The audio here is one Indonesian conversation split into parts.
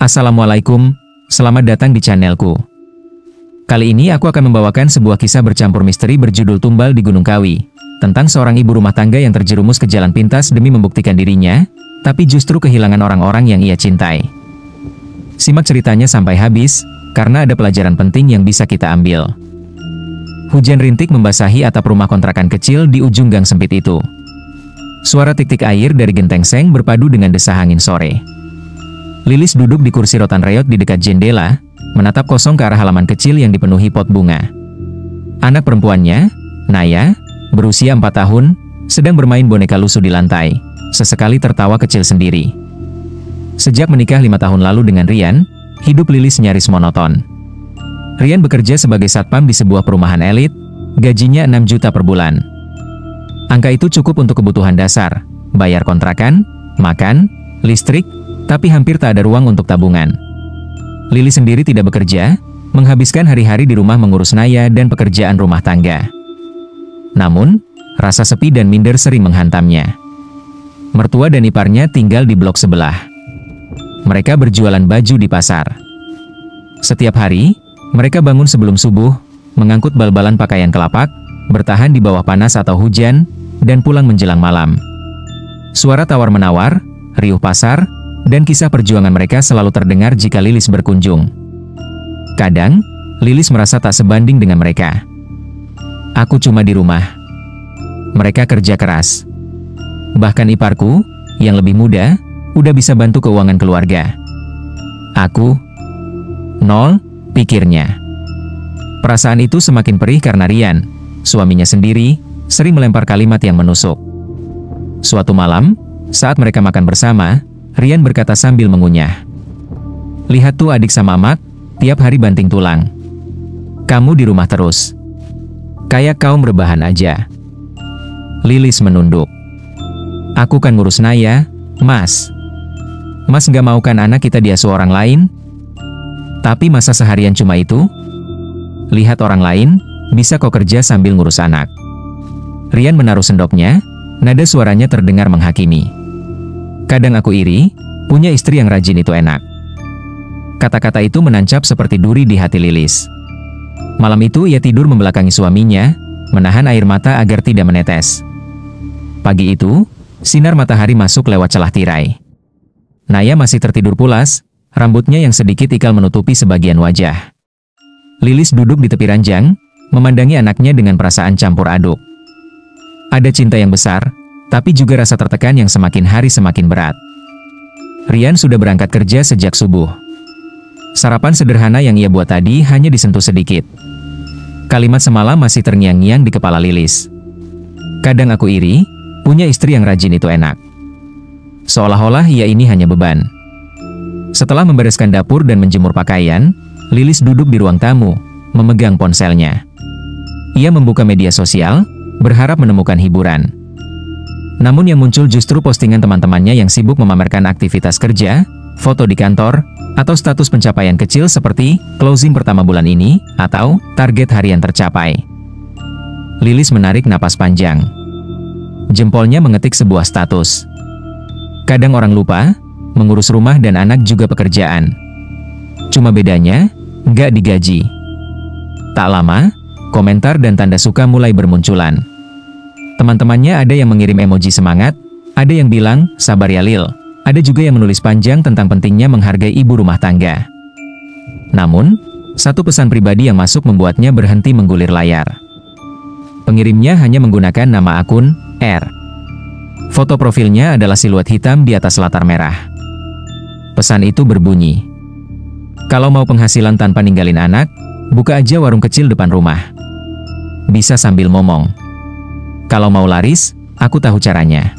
Assalamualaikum, selamat datang di channelku. Kali ini aku akan membawakan sebuah kisah bercampur misteri berjudul Tumbal di Gunung Kawi, tentang seorang ibu rumah tangga yang terjerumus ke jalan pintas demi membuktikan dirinya, tapi justru kehilangan orang-orang yang ia cintai. Simak ceritanya sampai habis, karena ada pelajaran penting yang bisa kita ambil. Hujan rintik membasahi atap rumah kontrakan kecil di ujung gang sempit itu. Suara tik-tik air dari genteng seng berpadu dengan desah angin sore. Lilis duduk di kursi rotan reot di dekat jendela, menatap kosong ke arah halaman kecil yang dipenuhi pot bunga. Anak perempuannya, Naya, berusia 4 tahun, sedang bermain boneka lusuh di lantai, sesekali tertawa kecil sendiri. Sejak menikah 5 tahun lalu dengan Rian, hidup Lilis nyaris monoton. Rian bekerja sebagai satpam di sebuah perumahan elit, gajinya 6 juta per bulan. Angka itu cukup untuk kebutuhan dasar, bayar kontrakan, makan, listrik, tapi hampir tak ada ruang untuk tabungan. Lilis sendiri tidak bekerja, menghabiskan hari-hari di rumah mengurus Naya dan pekerjaan rumah tangga. Namun, rasa sepi dan minder sering menghantamnya. Mertua dan iparnya tinggal di blok sebelah. Mereka berjualan baju di pasar. Setiap hari, mereka bangun sebelum subuh, mengangkut bal-balan pakaian kelapak, bertahan di bawah panas atau hujan, dan pulang menjelang malam. Suara tawar-menawar, riuh pasar, dan kisah perjuangan mereka selalu terdengar jika Lilis berkunjung. Kadang, Lilis merasa tak sebanding dengan mereka. Aku cuma di rumah. Mereka kerja keras. Bahkan iparku, yang lebih muda, udah bisa bantu keuangan keluarga. Aku, nol, pikirnya. Perasaan itu semakin perih karena Rian, suaminya sendiri, sering melempar kalimat yang menusuk. Suatu malam, saat mereka makan bersama, Rian berkata sambil mengunyah. Lihat tuh adik sama Mak, tiap hari banting tulang. Kamu di rumah terus. Kayak kaum rebahan aja. Lilis menunduk. Aku kan ngurus Naya, Mas. Mas nggak mau kan anak kita diasuh orang lain? Tapi masa seharian cuma itu? Lihat orang lain, bisa kok kerja sambil ngurus anak. Rian menaruh sendoknya, nada suaranya terdengar menghakimi. Kadang aku iri, punya istri yang rajin itu enak. Kata-kata itu menancap seperti duri di hati Lilis. Malam itu ia tidur membelakangi suaminya, menahan air mata agar tidak menetes. Pagi itu, sinar matahari masuk lewat celah tirai. Naya masih tertidur pulas, rambutnya yang sedikit ikal menutupi sebagian wajah. Lilis duduk di tepi ranjang, memandangi anaknya dengan perasaan campur aduk. Ada cinta yang besar, tapi juga rasa tertekan yang semakin hari semakin berat. Rian sudah berangkat kerja sejak subuh. Sarapan sederhana yang ia buat tadi hanya disentuh sedikit. Kalimat semalam masih terngiang-ngiang di kepala Lilis. Kadang aku iri, punya istri yang rajin itu enak. Seolah-olah ia ini hanya beban. Setelah membereskan dapur dan menjemur pakaian, Lilis duduk di ruang tamu, memegang ponselnya. Ia membuka media sosial, berharap menemukan hiburan. Namun yang muncul justru postingan teman-temannya yang sibuk memamerkan aktivitas kerja, foto di kantor, atau status pencapaian kecil seperti closing pertama bulan ini, atau target harian tercapai. Lilis menarik napas panjang. Jempolnya mengetik sebuah status. Kadang orang lupa, mengurus rumah dan anak juga pekerjaan. Cuma bedanya, nggak digaji. Tak lama, komentar dan tanda suka mulai bermunculan. Teman-temannya ada yang mengirim emoji semangat, ada yang bilang, sabar ya Lil, ada juga yang menulis panjang tentang pentingnya menghargai ibu rumah tangga. Namun, satu pesan pribadi yang masuk membuatnya berhenti menggulir layar. Pengirimnya hanya menggunakan nama akun, R. Foto profilnya adalah siluet hitam di atas latar merah. Pesan itu berbunyi, kalau mau penghasilan tanpa ninggalin anak, buka aja warung kecil depan rumah. Bisa sambil ngomong. Kalau mau laris, aku tahu caranya.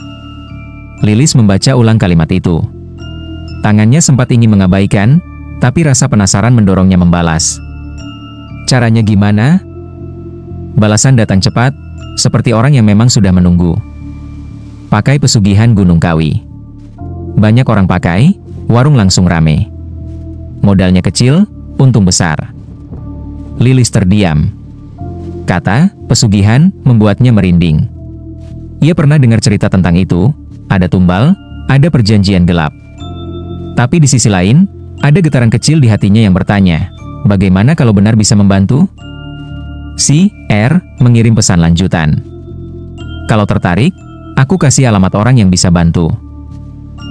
Lilis membaca ulang kalimat itu. Tangannya sempat ingin mengabaikan, tapi rasa penasaran mendorongnya membalas. Caranya gimana? Balasan datang cepat, seperti orang yang memang sudah menunggu. Pakai pesugihan Gunung Kawi. Banyak orang pakai, warung langsung rame. Modalnya kecil, untung besar. Lilis terdiam. Kata, pesugihan, membuatnya merinding. Ia pernah dengar cerita tentang itu, ada tumbal, ada perjanjian gelap. Tapi di sisi lain, Ada getaran kecil di hatinya yang bertanya, bagaimana kalau benar bisa membantu? Si R mengirim pesan lanjutan. Kalau tertarik, aku kasih alamat orang yang bisa bantu.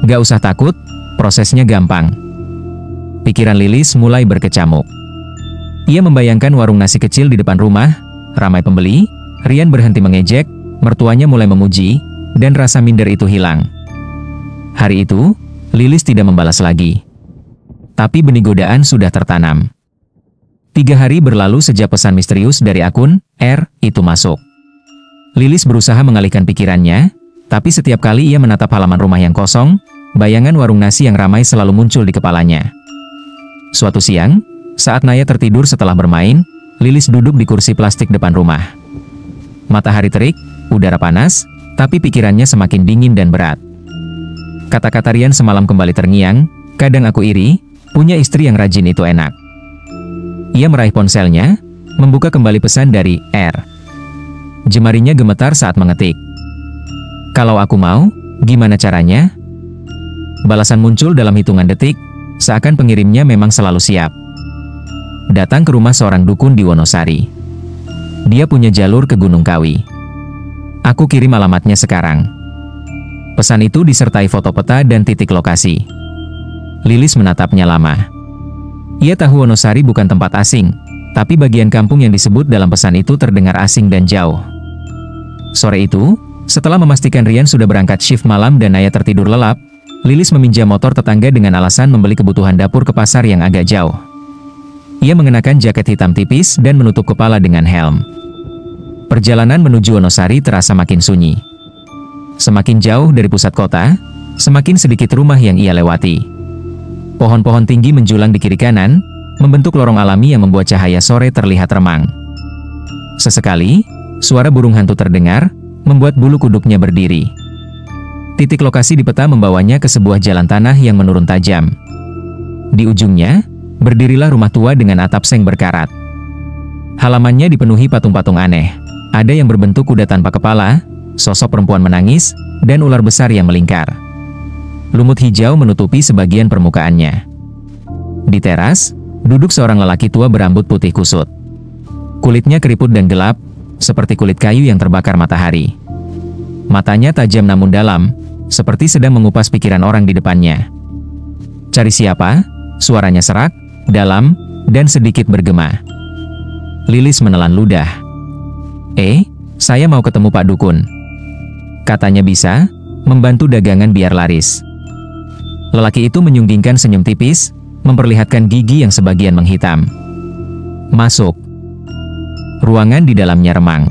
Gak usah takut, prosesnya gampang. Pikiran Lilis mulai berkecamuk. Ia membayangkan warung nasi kecil di depan rumah, ramai pembeli, Rian berhenti mengejek, mertuanya mulai memuji, dan rasa minder itu hilang. Hari itu, Lilis tidak membalas lagi. Tapi benih godaan sudah tertanam. 3 hari berlalu sejak pesan misterius dari akun R itu masuk. Lilis berusaha mengalihkan pikirannya, tapi setiap kali ia menatap halaman rumah yang kosong, bayangan warung nasi yang ramai selalu muncul di kepalanya. Suatu siang, saat Naya tertidur setelah bermain, Lilis duduk di kursi plastik depan rumah. Matahari terik, udara panas, tapi pikirannya semakin dingin dan berat. Kata-kata Rian semalam kembali terngiang, kadang aku iri, punya istri yang rajin itu enak. Ia meraih ponselnya, membuka kembali pesan dari R. Jemarinya gemetar saat mengetik. Kalau aku mau, gimana caranya? Balasan muncul dalam hitungan detik, seakan pengirimnya memang selalu siap. Datang ke rumah seorang dukun di Wonosari. Dia punya jalur ke Gunung Kawi. Aku kirim alamatnya sekarang. Pesan itu disertai foto peta dan titik lokasi. Lilis menatapnya lama. Ia tahu Wonosari bukan tempat asing, tapi bagian kampung yang disebut dalam pesan itu terdengar asing dan jauh. Sore itu, setelah memastikan Rian sudah berangkat shift malam dan Naya tertidur lelap, Lilis meminjam motor tetangga dengan alasan membeli kebutuhan dapur ke pasar yang agak jauh. Ia mengenakan jaket hitam tipis dan menutup kepala dengan helm. Perjalanan menuju Wonosari terasa makin sunyi. Semakin jauh dari pusat kota, semakin sedikit rumah yang ia lewati. Pohon-pohon tinggi menjulang di kiri kanan, membentuk lorong alami yang membuat cahaya sore terlihat remang. Sesekali, suara burung hantu terdengar, membuat bulu kuduknya berdiri. Titik lokasi di peta membawanya ke sebuah jalan tanah yang menurun tajam. Di ujungnya, berdirilah rumah tua dengan atap seng berkarat. Halamannya dipenuhi patung-patung aneh. Ada yang berbentuk kuda tanpa kepala, sosok perempuan menangis, dan ular besar yang melingkar. Lumut hijau menutupi sebagian permukaannya. Di teras, duduk seorang lelaki tua berambut putih kusut. Kulitnya keriput dan gelap, seperti kulit kayu yang terbakar matahari. Matanya tajam namun dalam, seperti sedang mengupas pikiran orang di depannya. Cari siapa? Suaranya serak, dalam, dan sedikit bergema. Lilis menelan ludah. Saya mau ketemu Pak Dukun. Katanya bisa membantu dagangan biar laris. Lelaki itu menyunggingkan senyum tipis, memperlihatkan gigi yang sebagian menghitam. Masuk. Ruangan di dalamnya remang.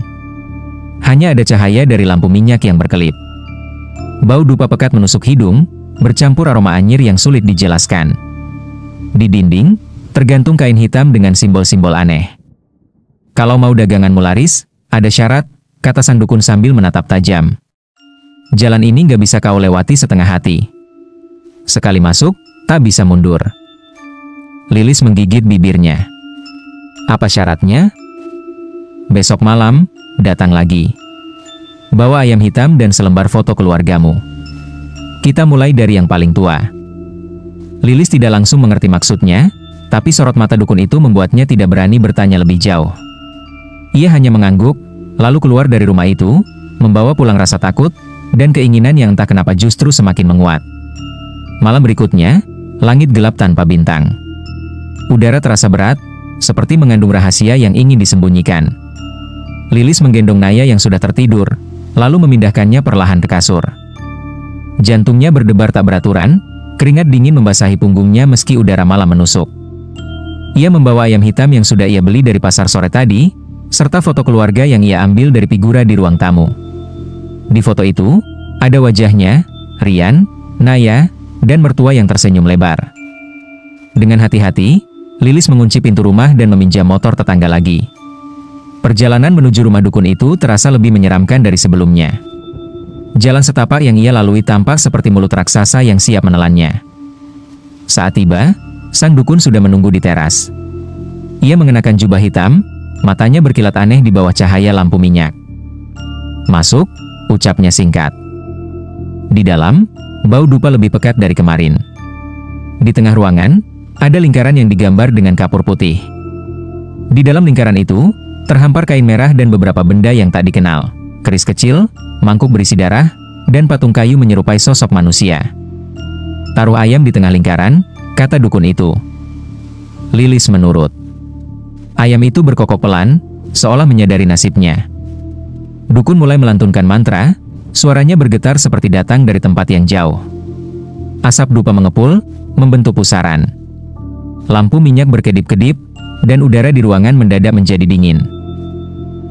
Hanya ada cahaya dari lampu minyak yang berkelip. Bau dupa pekat menusuk hidung, bercampur aroma anyir yang sulit dijelaskan. Di dinding, tergantung kain hitam dengan simbol-simbol aneh. Kalau mau daganganmu laris, ada syarat, kata sang dukun sambil menatap tajam. Jalan ini gak bisa kau lewati setengah hati. Sekali masuk, tak bisa mundur. Lilis menggigit bibirnya. Apa syaratnya? Besok malam, datang lagi. Bawa ayam hitam dan selembar foto keluargamu. Kita mulai dari yang paling tua. Lilis tidak langsung mengerti maksudnya, tapi sorot mata dukun itu membuatnya tidak berani bertanya lebih jauh. Ia hanya mengangguk, lalu keluar dari rumah itu, membawa pulang rasa takut, dan keinginan yang entah kenapa justru semakin menguat. Malam berikutnya, langit gelap tanpa bintang. Udara terasa berat, seperti mengandung rahasia yang ingin disembunyikan. Lilis menggendong Naya yang sudah tertidur, lalu memindahkannya perlahan ke kasur. Jantungnya berdebar tak beraturan, keringat dingin membasahi punggungnya meski udara malam menusuk. Ia membawa ayam hitam yang sudah ia beli dari pasar sore tadi, serta foto keluarga yang ia ambil dari figura di ruang tamu. Di foto itu, ada wajahnya, Rian, Naya, dan mertua yang tersenyum lebar. Dengan hati-hati, Lilis mengunci pintu rumah dan meminjam motor tetangga lagi. Perjalanan menuju rumah dukun itu terasa lebih menyeramkan dari sebelumnya. Jalan setapak yang ia lalui tampak seperti mulut raksasa yang siap menelannya. Saat tiba, sang dukun sudah menunggu di teras. Ia mengenakan jubah hitam, matanya berkilat aneh di bawah cahaya lampu minyak. Masuk, ucapnya singkat. Di dalam, bau dupa lebih pekat dari kemarin. Di tengah ruangan, ada lingkaran yang digambar dengan kapur putih. Di dalam lingkaran itu, terhampar kain merah dan beberapa benda yang tak dikenal. Keris kecil, mangkuk berisi darah, dan patung kayu menyerupai sosok manusia. Taruh ayam di tengah lingkaran, kata dukun itu. Lilis menurut. Ayam itu berkokok pelan, seolah menyadari nasibnya. Dukun mulai melantunkan mantra, suaranya bergetar seperti datang dari tempat yang jauh. Asap dupa mengepul, membentuk pusaran. Lampu minyak berkedip-kedip, dan udara di ruangan mendadak menjadi dingin.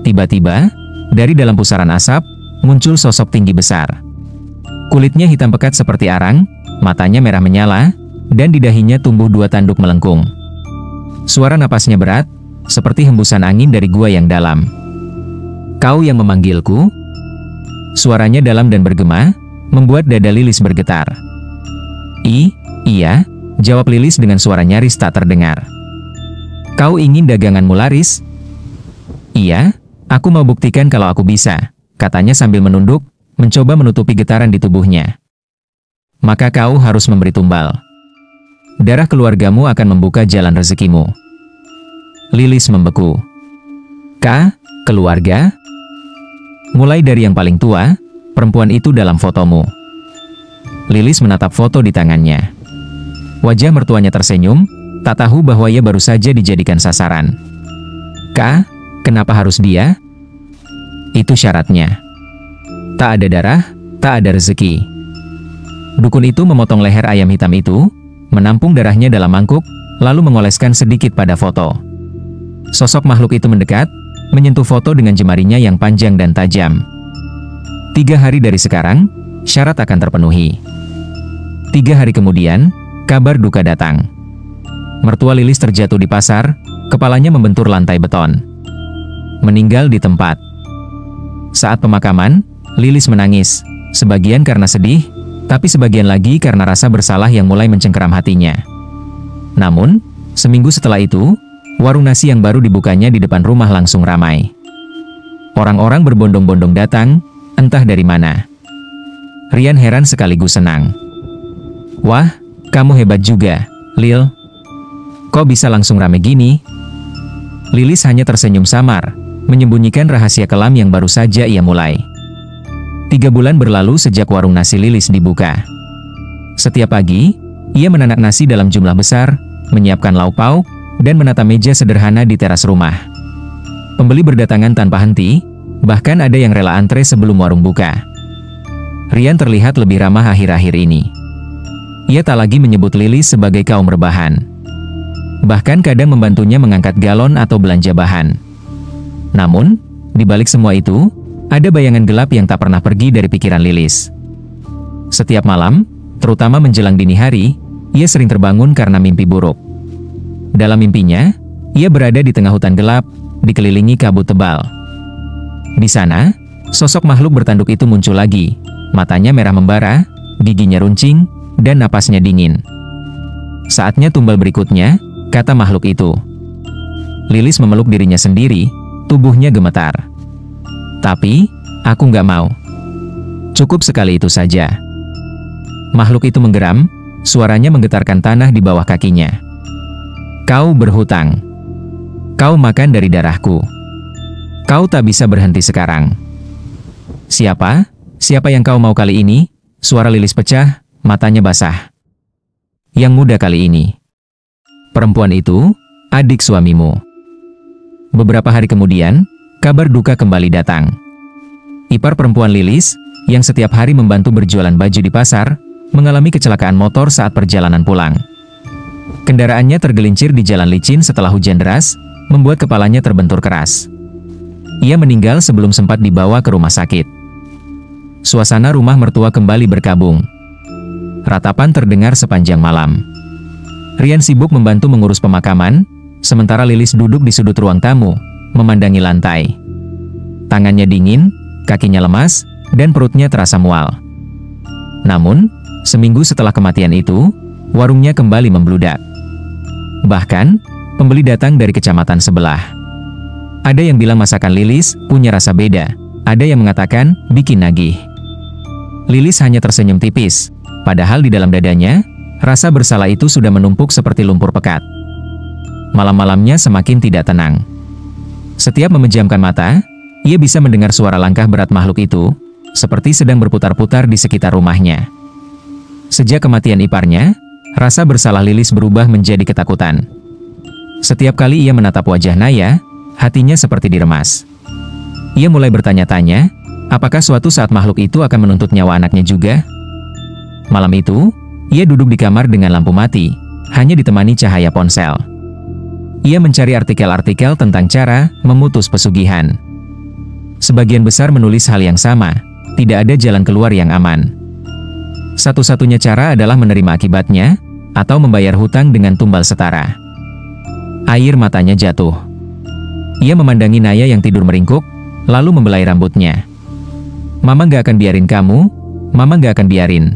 Tiba-tiba, dari dalam pusaran asap, muncul sosok tinggi besar. Kulitnya hitam pekat seperti arang, matanya merah menyala, dan di dahinya tumbuh 2 tanduk melengkung. Suara napasnya berat, seperti hembusan angin dari gua yang dalam. "Kau yang memanggilku?" Suaranya dalam dan bergema, membuat dada Lilis bergetar. Iya," jawab Lilis dengan suara nyaris tak terdengar. "Kau ingin daganganmu laris?" "Iya, aku mau buktikan kalau aku bisa," katanya sambil menunduk, mencoba menutupi getaran di tubuhnya. "Maka kau harus memberi tumbal. Darah keluargamu akan membuka jalan rezekimu." Lilis membeku. Keluarga? Mulai dari yang paling tua, perempuan itu dalam fotomu." Lilis menatap foto di tangannya. Wajah mertuanya tersenyum, tak tahu bahwa ia baru saja dijadikan sasaran. Kenapa harus dia?" "Itu syaratnya. Tak ada darah, tak ada rezeki." Dukun itu memotong leher ayam hitam itu, menampung darahnya dalam mangkuk, lalu mengoleskan sedikit pada foto. Sosok makhluk itu mendekat, menyentuh foto dengan jemarinya yang panjang dan tajam. 3 hari dari sekarang, syarat akan terpenuhi. 3 hari kemudian, kabar duka datang. Mertua Lilis terjatuh di pasar, kepalanya membentur lantai beton. Meninggal di tempat. Saat pemakaman, Lilis menangis, sebagian karena sedih, tapi sebagian lagi karena rasa bersalah yang mulai mencengkeram hatinya. Namun, seminggu setelah itu, warung nasi yang baru dibukanya di depan rumah langsung ramai. Orang-orang berbondong-bondong datang, entah dari mana. Rian heran sekaligus senang. "Wah, kamu hebat juga, Lil. Kok bisa langsung rame gini?" Lilis hanya tersenyum samar, menyembunyikan rahasia kelam yang baru saja ia mulai. 3 bulan berlalu sejak warung nasi Lilis dibuka. Setiap pagi, ia menanak nasi dalam jumlah besar, menyiapkan lauk pauk, dan menata meja sederhana di teras rumah. Pembeli berdatangan tanpa henti, bahkan ada yang rela antre sebelum warung buka. Rian terlihat lebih ramah akhir-akhir ini. Ia tak lagi menyebut Lilis sebagai kaum rebahan. Bahkan kadang membantunya mengangkat galon atau belanja bahan. Namun, di balik semua itu, ada bayangan gelap yang tak pernah pergi dari pikiran Lilis. Setiap malam, terutama menjelang dini hari, ia sering terbangun karena mimpi buruk. Dalam mimpinya, ia berada di tengah hutan gelap, dikelilingi kabut tebal. Di sana, sosok makhluk bertanduk itu muncul lagi. Matanya merah membara, giginya runcing, dan napasnya dingin. "Saatnya tumbal berikutnya," kata makhluk itu. Lilis memeluk dirinya sendiri, tubuhnya gemetar. "Tapi, aku nggak mau. Cukup sekali itu saja." Makhluk itu menggeram, suaranya menggetarkan tanah di bawah kakinya. "Kau berhutang. Kau makan dari darahku. Kau tak bisa berhenti sekarang." "Siapa? Siapa yang kau mau kali ini?" Suara Lilis pecah, matanya basah. "Yang muda kali ini. Perempuan itu, adik suamimu." Beberapa hari kemudian, kabar duka kembali datang. Ipar perempuan Lilis, yang setiap hari membantu berjualan baju di pasar, mengalami kecelakaan motor saat perjalanan pulang. Kendaraannya tergelincir di jalan licin setelah hujan deras, membuat kepalanya terbentur keras. Ia meninggal sebelum sempat dibawa ke rumah sakit. Suasana rumah mertua kembali berkabung. Ratapan terdengar sepanjang malam. Rian sibuk membantu mengurus pemakaman, sementara Lilis duduk di sudut ruang tamu, memandangi lantai. Tangannya dingin, kakinya lemas, dan perutnya terasa mual. Namun, seminggu setelah kematian itu, warungnya kembali membludak. Bahkan, pembeli datang dari kecamatan sebelah. Ada yang bilang masakan Lilis punya rasa beda, ada yang mengatakan bikin nagih. Lilis hanya tersenyum tipis, padahal di dalam dadanya, Rasa bersalah itu sudah menumpuk seperti lumpur pekat. Malam-malamnya semakin tidak tenang. Setiap memejamkan mata, ia bisa mendengar suara langkah berat makhluk itu, seperti sedang berputar-putar di sekitar rumahnya. Sejak kematian iparnya, rasa bersalah Lilis berubah menjadi ketakutan. Setiap kali ia menatap wajah Naya, hatinya seperti diremas. Ia mulai bertanya-tanya, apakah suatu saat makhluk itu akan menuntut nyawa anaknya juga? Malam itu, ia duduk di kamar dengan lampu mati, hanya ditemani cahaya ponsel. Ia mencari artikel-artikel tentang cara memutus pesugihan. Sebagian besar menulis hal yang sama, tidak ada jalan keluar yang aman. Satu-satunya cara adalah menerima akibatnya, atau membayar hutang dengan tumbal setara. Air matanya jatuh. Ia memandangi Naya yang tidur meringkuk, lalu membelai rambutnya. Mama gak akan biarin kamu, Mama gak akan biarin.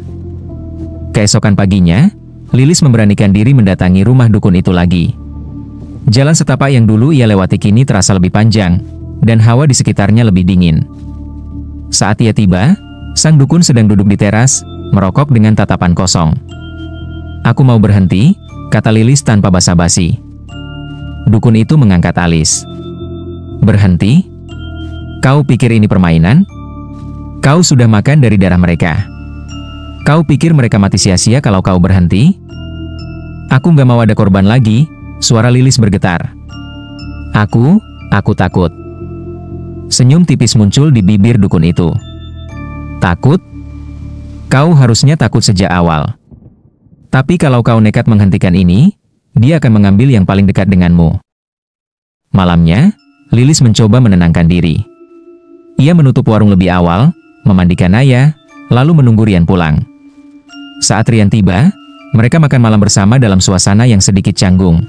Keesokan paginya, Lilis memberanikan diri mendatangi rumah dukun itu lagi. Jalan setapak yang dulu ia lewati kini terasa lebih panjang, dan hawa di sekitarnya lebih dingin. Saat ia tiba, sang dukun sedang duduk di teras, merokok dengan tatapan kosong. "Aku mau berhenti," kata Lilis tanpa basa-basi. Dukun itu mengangkat alis. "Berhenti? Kau pikir ini permainan? Kau sudah makan dari darah mereka. Kau pikir mereka mati sia-sia kalau kau berhenti? Aku nggak mau ada korban lagi," suara Lilis bergetar. Aku takut." Senyum tipis muncul di bibir dukun itu. "Takut? Kau harusnya takut sejak awal. Tapi kalau kau nekat menghentikan ini, dia akan mengambil yang paling dekat denganmu." Malamnya, Lilis mencoba menenangkan diri. Ia menutup warung lebih awal, memandikan Naya, lalu menunggu Rian pulang. Saat Rian tiba, mereka makan malam bersama dalam suasana yang sedikit canggung.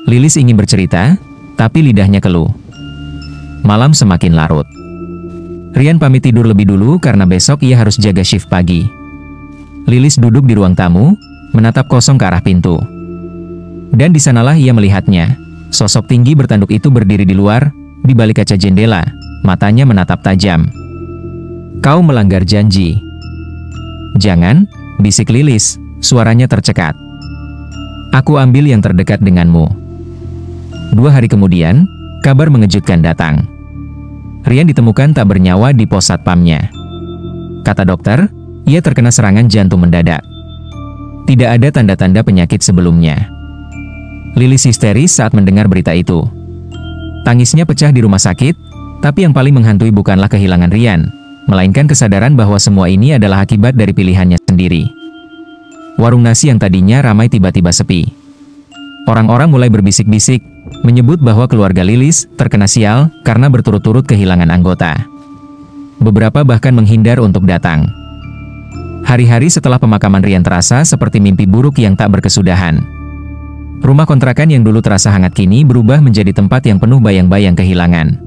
Lilis ingin bercerita, tapi lidahnya keluh. Malam semakin larut. Rian pamit tidur lebih dulu karena besok ia harus jaga shift pagi. Lilis duduk di ruang tamu, menatap kosong ke arah pintu. Dan di sanalah ia melihatnya. Sosok tinggi bertanduk itu berdiri di luar, di balik kaca jendela, matanya menatap tajam. "Kau melanggar janji." "Jangan," bisik Lilis, suaranya tercekat. "Aku ambil yang terdekat denganmu." 2 hari kemudian, kabar mengejutkan datang. Rian ditemukan tak bernyawa di pos satpamnya. Kata dokter, ia terkena serangan jantung mendadak. Tidak ada tanda-tanda penyakit sebelumnya. Lilis histeris saat mendengar berita itu. Tangisnya pecah di rumah sakit, tapi yang paling menghantui bukanlah kehilangan Rian, melainkan kesadaran bahwa semua ini adalah akibat dari pilihannya sendiri. Warung nasi yang tadinya ramai tiba-tiba sepi. Orang-orang mulai berbisik-bisik, menyebut bahwa keluarga Lilis terkena sial karena berturut-turut kehilangan anggota. Beberapa bahkan menghindar untuk datang. Hari-hari setelah pemakaman Rian terasa seperti mimpi buruk yang tak berkesudahan. Rumah kontrakan yang dulu terasa hangat kini berubah menjadi tempat yang penuh bayang-bayang kehilangan.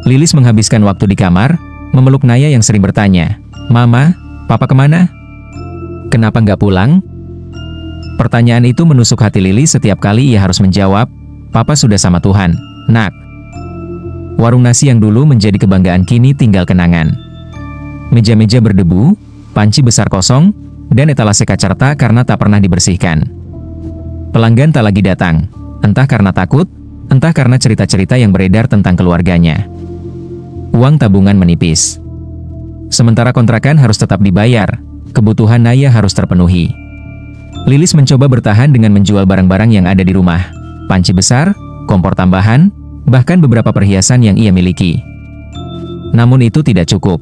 Lilis menghabiskan waktu di kamar, memeluk Naya yang sering bertanya, "Mama, Papa kemana? Kenapa nggak pulang?" Pertanyaan itu menusuk hati Lilis setiap kali ia harus menjawab, "Papa sudah sama Tuhan, nak." Warung nasi yang dulu menjadi kebanggaan kini tinggal kenangan. Meja-meja berdebu, panci besar kosong, dan etalase kaca retak karena tak pernah dibersihkan. Pelanggan tak lagi datang, entah karena takut, entah karena cerita-cerita yang beredar tentang keluarganya. Uang tabungan menipis. Sementara kontrakan harus tetap dibayar, kebutuhan Naya harus terpenuhi. Lilis mencoba bertahan dengan menjual barang-barang yang ada di rumah. Panci besar, kompor tambahan, bahkan beberapa perhiasan yang ia miliki. Namun itu tidak cukup.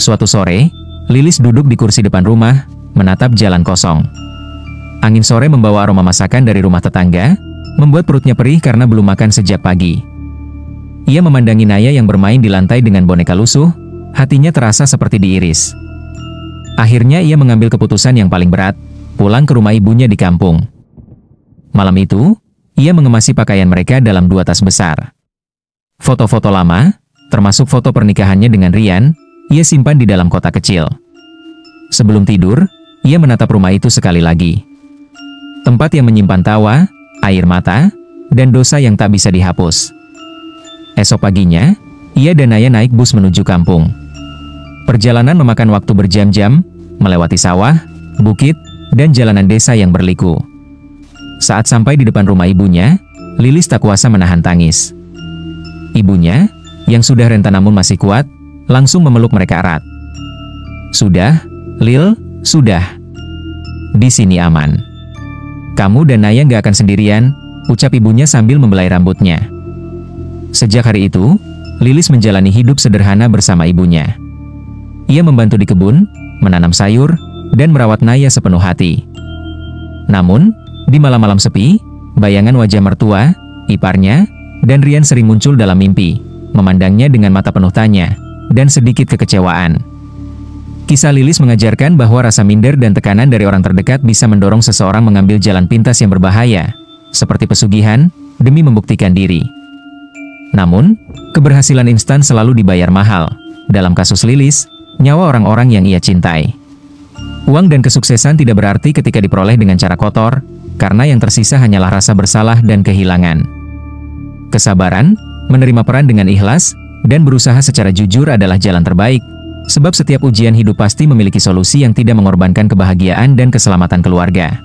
Suatu sore, Lilis duduk di kursi depan rumah, menatap jalan kosong. Angin sore membawa aroma masakan dari rumah tetangga, membuat perutnya perih karena belum makan sejak pagi. Ia memandangi Naya yang bermain di lantai dengan boneka lusuh, hatinya terasa seperti diiris. Akhirnya ia mengambil keputusan yang paling berat, pulang ke rumah ibunya di kampung. Malam itu, ia mengemasi pakaian mereka dalam 2 tas besar. Foto-foto lama, termasuk foto pernikahannya dengan Rian, ia simpan di dalam kotak kecil. Sebelum tidur, ia menatap rumah itu sekali lagi. Tempat yang menyimpan tawa, air mata, dan dosa yang tak bisa dihapus. Esok paginya, ia dan Naya naik bus menuju kampung. Perjalanan memakan waktu berjam-jam, melewati sawah, bukit, dan jalanan desa yang berliku. Saat sampai di depan rumah ibunya, Lilis tak kuasa menahan tangis. Ibunya, yang sudah renta namun masih kuat, langsung memeluk mereka erat. "Sudah, Lil, sudah. Di sini aman. Kamu dan Naya nggak akan sendirian," ucap ibunya sambil membelai rambutnya. Sejak hari itu, Lilis menjalani hidup sederhana bersama ibunya. Ia membantu di kebun, menanam sayur, dan merawat Naya sepenuh hati. Namun, di malam-malam sepi, bayangan wajah mertua, iparnya, dan Rian sering muncul dalam mimpi, memandangnya dengan mata penuh tanya, dan sedikit kekecewaan. Kisah Lilis mengajarkan bahwa rasa minder dan tekanan dari orang terdekat bisa mendorong seseorang mengambil jalan pintas yang berbahaya, seperti pesugihan, demi membuktikan diri. Namun, keberhasilan instan selalu dibayar mahal. Dalam kasus Lilis, nyawa orang-orang yang ia cintai. Uang dan kesuksesan tidak berarti ketika diperoleh dengan cara kotor, karena yang tersisa hanyalah rasa bersalah dan kehilangan. Kesabaran, menerima peran dengan ikhlas, dan berusaha secara jujur adalah jalan terbaik, sebab setiap ujian hidup pasti memiliki solusi yang tidak mengorbankan kebahagiaan dan keselamatan keluarga.